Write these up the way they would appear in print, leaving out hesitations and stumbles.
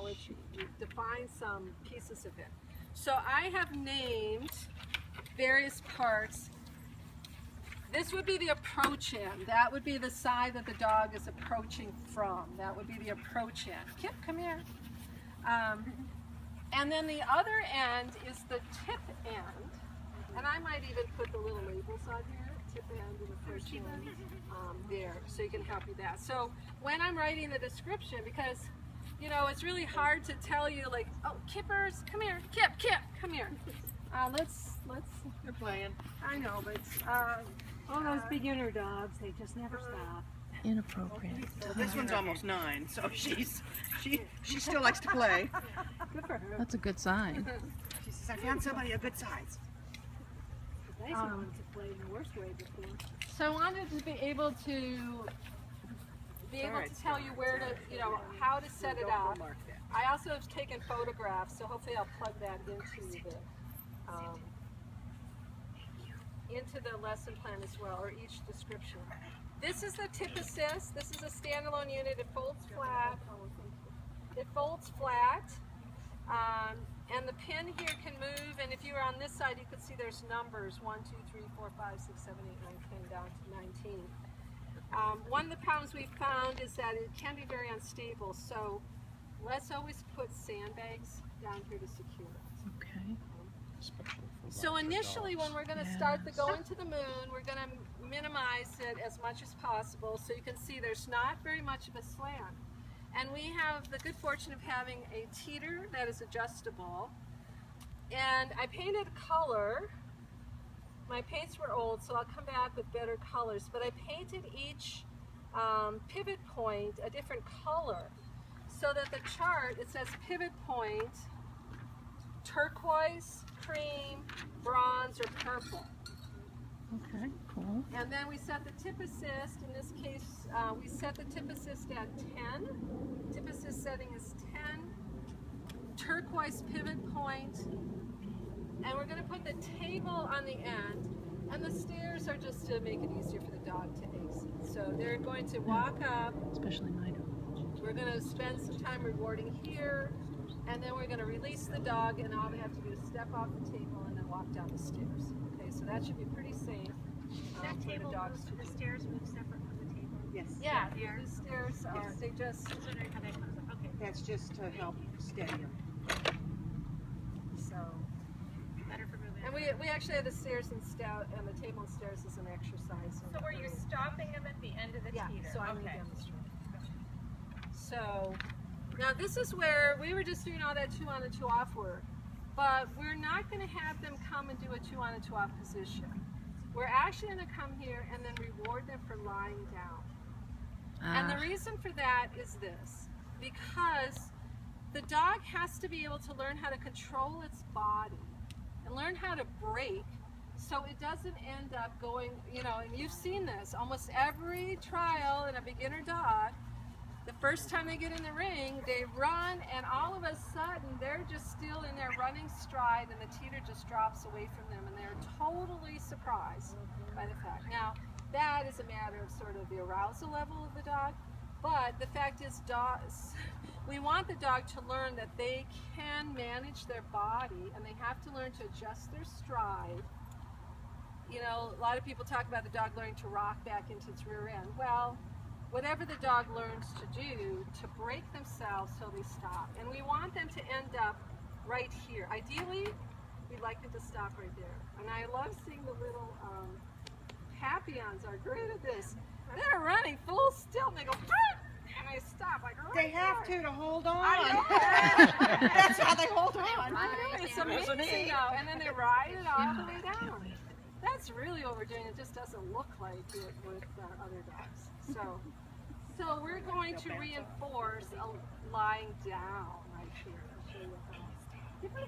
which you define some pieces of it. So I have named various parts. This would be the approach end. That would be the side that the dog is approaching from. That would be the approach end. Kip, come here. And then the other end is the tip end. And I might even put the little labels on here, tip end and approach end there, so you can copy that. So when I'm writing the description, because you know, it's really hard to tell you like, oh, Kippers, come here, Kip, come here. Let's. You're playing. I know, but all those beginner dogs, they just never stop. Inappropriate. Well, this one's almost 9, so she still likes to play. Good for her. That's a good sign. She says, I found somebody of good size. Nice one to play in the worst way before. so I wanted to be able to tell you where to, you know, how to set it up. I also have taken photographs, so hopefully I'll plug that into the lesson plan as well, or each description. This is the tip assist. This is a standalone unit. It folds flat. It folds flat. And the pin here can move, and if you were on this side, you could see there's numbers 1, 2, 3, 4, 5, 6, 7, 8, 9, 10 down to 19. One of the problems we found is that it can be very unstable, so let's always put sandbags down here to secure it. Okay. So initially when we're going to start the going to the moon, we're going to minimize it as much as possible, so you can see there's not very much of a slant. And we have the good fortune of having a teeter that is adjustable. And I painted color. My paints were old, so I'll come back with better colors. But I painted each pivot point a different color, so that the chart, it says pivot point, turquoise, cream, bronze, or purple. Okay, cool. And then we set the tip assist. In this case, we set the tip assist at 10. Tip assist setting is 10. Turquoise pivot point. And we're going to put the table on the end. And the stairs are just to make it easier for the dog to exit. So they're going to walk up. Especially my dog. We're going to spend some time rewarding here. And then we're going to release the dog, and all they have to do is step off the table and then walk down the stairs. Okay, so that should be pretty safe. That table moves, the stairs move separate from the table. Yes. Yeah, the stairs are, they just, I was wondering how that comes up. Okay. That's just to help steady them. so. Better for moving. And we actually have the stairs and the table and stairs as an exercise. So were you stopping them at the end of the Yeah, teeter? so I'm going to Okay. demonstrate. So, now this is where we were just doing all that 2 on and 2 off work, but we're not going to have them come and do a 2 on and 2 off position. We're actually going to come here and then reward them for lying down. And the reason for that is this, because the dog has to be able to learn how to control its body and learn how to break, so it doesn't end up going, you know, and you've seen this, almost every trial in a beginner dog, the first time they get in the ring, they run, and all of a sudden they're just still in their running stride, and the teeter just drops away from them, and they're totally surprised by the fact. Now, that is a matter of sort of the arousal level of the dog, but the fact is, we want the dog to learn that they can manage their body, and they have to learn to adjust their stride. You know, a lot of people talk about the dog learning to rock back into its rear end. Well, whatever the dog learns to do to break themselves so they stop. And we want them to end up right here. Ideally, we'd like them to stop right there. And I love seeing the little Papillons are great at this. They're running full still and they go, and they stop like right They have there. to hold on. I know. That's how they hold on. I know, it's amazing though. And then they ride it all the way down. That's really what we're doing. It just doesn't look like it with other dogs. So we're going to reinforce lying down right here. I'll show you how.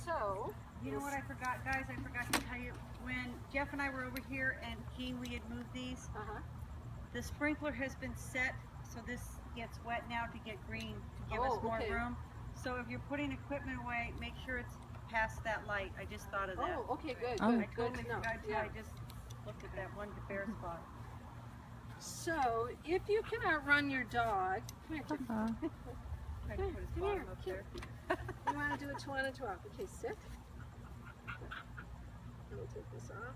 So, You know what I forgot, guys? I forgot to tell you, when Jeff and I were over here and we had moved these, the sprinkler has been set, so this gets wet now to get green, to give us more room. So if you're putting equipment away, make sure it's past that light. I just thought of that. Oh, okay, good, Oh. good, I good totally to know. forgot to, Yeah. I just looked at that one bare spot. So, if you can outrun your dog, come here, Tiff. Trying to put his Come bottom here, up here. there. You want to do a 2 on a 2 off. Okay, sit. Let me take this off.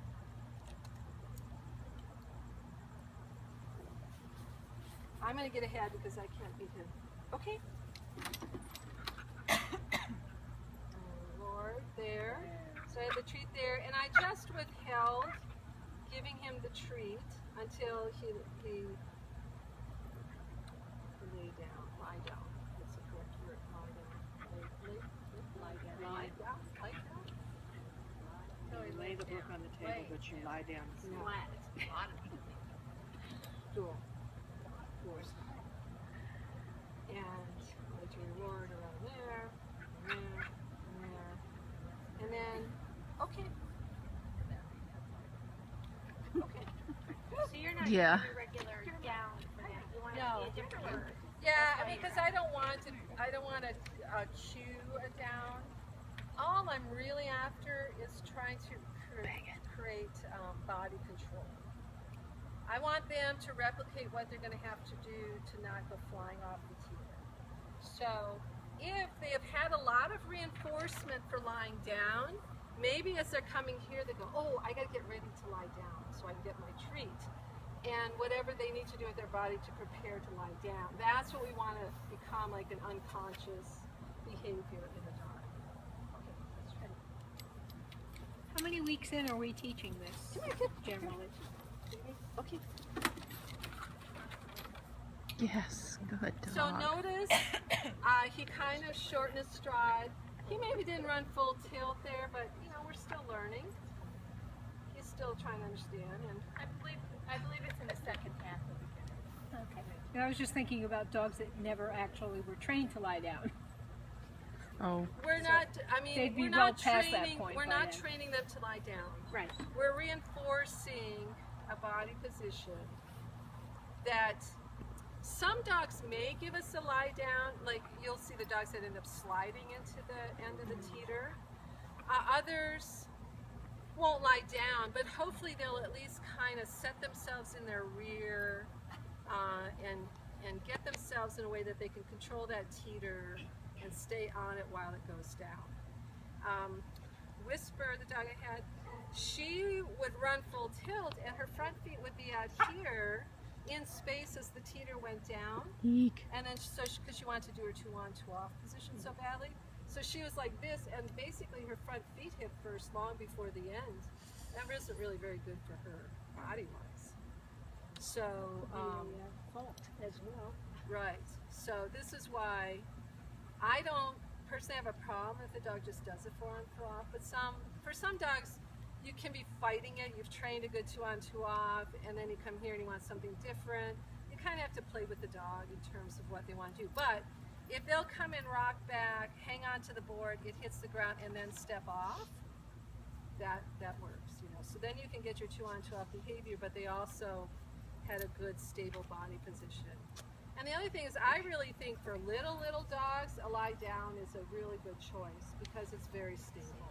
I'm going to get ahead because I can't beat him. Okay. Lord, there. So I had the treat there, and I just withheld giving him the treat until he lay down. Lie down. That's the correct word. Lie down. Lie down. Lie down. Lie down. You lay the book on the table, but you lie down. Flat. Cool. And let your reward around there, and there, and there. And then, okay. Okay. So you're not Yeah. using your regular down for that. You want No. it to be a different word. Yeah, I mean, because I don't want to chew it down. All I'm really after is trying to create body control. I want them to replicate what they're going to have to do to not go flying off the teeter. So if they have had a lot of reinforcement for lying down, maybe as they're coming here, they go, oh, I got to get ready to lie down so I can get my treat. And whatever they need to do with their body to prepare to lie down. That's what we want to become, like an unconscious behavior in the dog. Okay, let's try to. How many weeks in are we teaching this generally? Okay. Yes, good dog. So notice he kind of shortened his stride. He maybe didn't run full tilt there, but you know, we're still learning. He's still trying to understand. And I believe it's in the second half of the Okay. And I was just thinking about dogs that never actually were trained to lie down. Oh, we're not. I mean, they'd be we're well not past that training. point We're by not then. training them to lie down. Right. We're reinforcing a body position that some dogs may give us a lie down, like you'll see the dogs that end up sliding into the end of the teeter. Others won't lie down, but hopefully they'll at least kind of set themselves in their rear and get themselves in a way that they can control that teeter and stay on it while it goes down. Whisper, the dog I had, she would run full tilt and her front feet would be out here in space as the teeter went down. eek. And then, because she wanted to do her 2 on 2 off position so badly. So she was like this, and basically her front feet hit first long before the end. That wasn't really very good for her body-wise. So, Fault as well. right. So this is why I don't personally have a problem if the dog just does it 4 on 4 off. But for some dogs, you can be fighting it. You've trained a good 2 on 2 off, and then you come here and you want something different. You kind of have to play with the dog in terms of what they want to do. But if they'll come in, rock back, hang on to the board, it hits the ground, and then step off, that works, you know. So then you can get your 2 on 2 off behavior, but they also had a good stable body position. And the other thing is, I really think for little dogs, a lie down is a really good choice because it's very stable.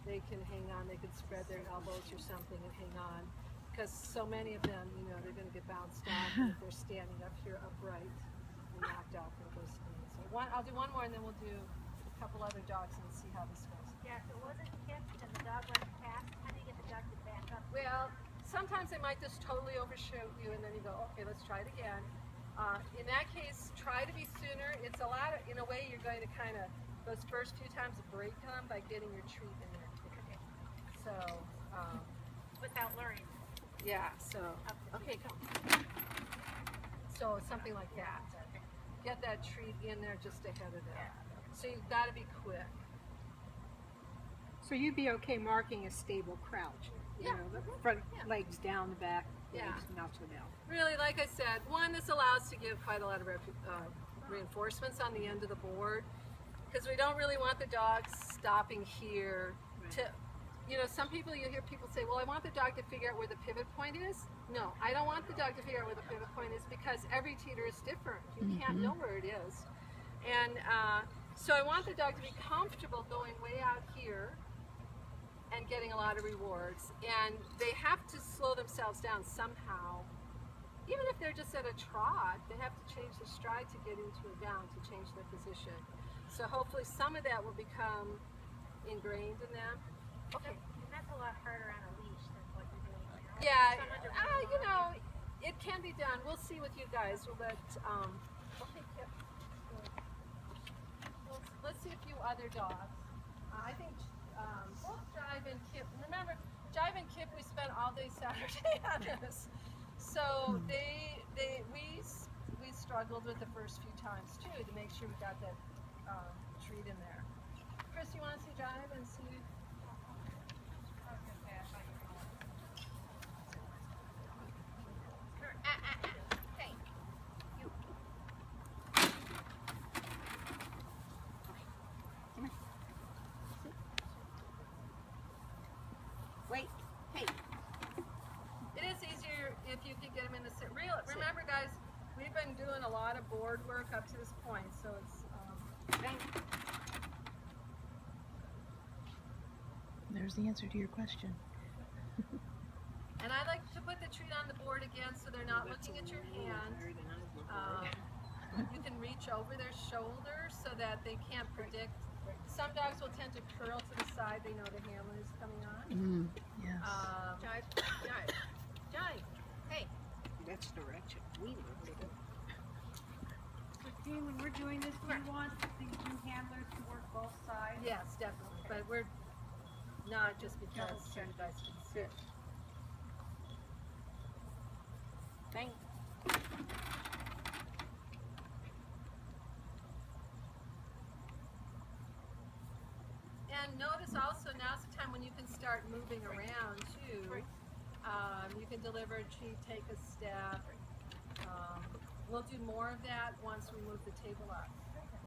They can hang on, they can spread their elbows or something and hang on. Because so many of them, you know, they're going to get bounced off if they're standing up here upright and knocked out from those knees. So I'll do one more and then we'll do a couple other dogs and see how this goes. Yeah, if it wasn't kicked and the dog went past, how do you get the dog to back up? Well, sometimes they might just totally overshoot you and then you go, okay, let's try it again. In that case, try to be sooner. It's a lot of, in a way, you're going to kind of, those first few times break them by getting your treat in there quicker. So, Without learning. yeah, so, okay, come. So something like that. Get that treat in there just ahead of them. So you've got to be quick. So you'd be okay marking a stable crouch. You Yeah. know, the front Yeah. legs down, the back Yeah. legs not so down. Really, like I said, one, this allows to give quite a lot of reinforcements on the end of the board because we don't really want the dog stopping here to, you know, some people, you hear people say, well, I want the dog to figure out where the pivot point is. No, I don't want the dog to figure out where the pivot point is because every teeter is different. You can't know where it is. And so I want the dog to be comfortable going way out here and getting a lot of rewards. And they have to slow themselves down somehow even if they're just at a trot, they have to change the stride to get into a down to change their position. So hopefully some of that will become ingrained in them. Okay. And that's a lot harder on a leash than what you're doing now. Yeah, Some under you know, it can be done. We'll see with you guys. We'll let, okay, Kip. Let's see a few other dogs. I think both Jive and Kip, remember, Jive and Kip, we spent all day Saturday on this. So we struggled with the first few times too to make sure we got that treat in there. Chris, you want to see Jive and see? Hey. Wait. Hey. It is easier if you can get them in the sit. Remember, guys, we've been doing a lot of board work up to this point, so it's. There's the answer to your question. And I like to put the treat on the board again, so they're not looking at your hand. You can reach over their shoulder so that they can't predict. Some dogs will tend to curl to the side. They know the handler is coming on. Yes. Jive. Hey. That's direction. We know what to do. So Jean, when we're doing this, do you want these new handlers to work both sides? Yes, definitely. But we're not just because you guys can sit. Thank. And notice also now's the time when you can start moving around too. You can deliver a treat, take a step. We'll do more of that once we move the table up.